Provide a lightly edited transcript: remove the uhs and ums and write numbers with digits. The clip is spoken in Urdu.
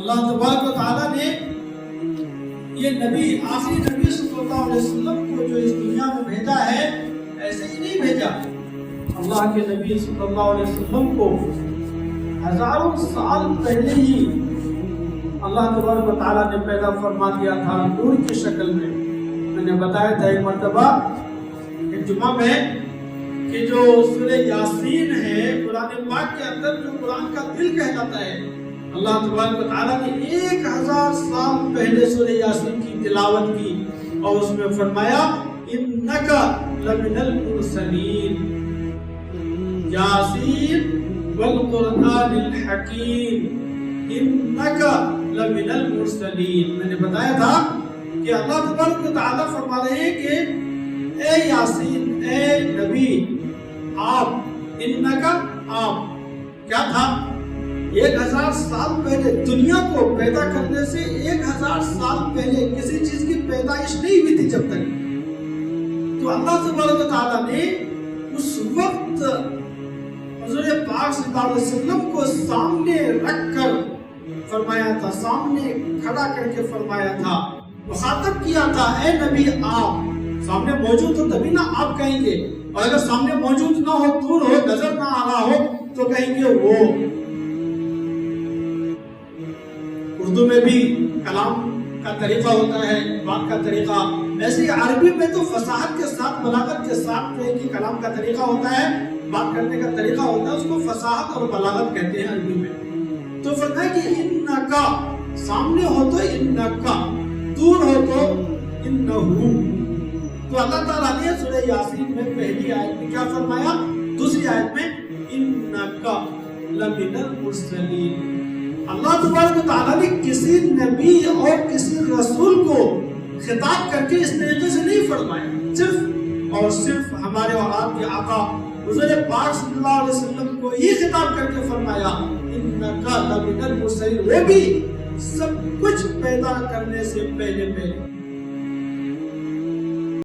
اللہ تبارک و تعالیٰ نے یہ نبی آخری نبی صلی اللہ علیہ وسلم کو جو اس دنیا میں بھیجا ہے ایسے ہی نہیں بھیجا. اللہ کے نبی صلی اللہ علیہ وسلم کو ہزاروں سال پہلے ہی اللہ تبارک و تعالیٰ نے پیدا فرما دیا تھا نور کی شکل میں. میں نے بتایا تھا ایک مرتبہ ایک جمعہ میں کہ جو سورہ یاسین ہے قرآن پاک کے اندر جو قرآن کا دل کہلاتا ہے، اللہ تبارک و تعالیٰ نے 1000 سال پہلے سورہ یاسین کی تلاوت کی اور اس میں فرمایا انک لمن المرسلین یاسین والقرآن الحکیم انک لمن المرسلین. میں نے بتایا تھا کہ اللہ تبارک و تعالیٰ فرما رہے ہیں کہ اے یاسین، اے نبی، آپ انکا آپ کیا تھا 1000 سال پہلے دنیا کو پیدا کرنے سے 1000 سال پہلے کسی چیز کی پیدائش نہیں ہوئی تھی جب تک. تو اللہ تبارک و تعالیٰ نے اس وقت حضور پاک صلی اللہ علیہ وسلم کو سامنے رکھ کر فرمایا تھا، سامنے کھڑا کر کے فرمایا تھا، مخاطب کیا تھا اے نبی آپ. سامنے موجود ہو تبھی نہ آپ کہیں گے، اور اگر سامنے موجود نہ ہو، دور ہو، نظر نہ آ رہا ہو تو کہیں گے وہ. اردو میں بھی کلام کا طریقہ ہوتا ہے، بات کا طریقہ. ایسے ہی عربی میں تو فصاحت کے ساتھ، بلاغت کے ساتھ جو ہے کہ کلام کا طریقہ ہوتا ہے، بات کرنے کا طریقہ ہوتا ہے، اس کو فصاحت اور بلاغت کہتے ہیں عربی میں. تو فرمایا کہ انکا سامنے ہو تو انکا، دور ہو تو انہو. تو اللہ تعالیٰ نے سورہ یاسین میں پہلی آیت میں کیا فرمایا، دوسری آیت میں انکا لمن المرسلین. اللہ تبارک و تعالیٰ نے کسی نبی اور کسی رسول کو خطاب کر کے اس طریقے سے نہیں فرمایا، صرف اور صرف ہمارے اور آپ کے آقا حضور پاک صلی اللہ علیہ وسلم کو ہی خطاب کر کے فرمایا انکا لمن المرسلین، وہ بھی سب کچھ پیدا کرنے سے پہلے.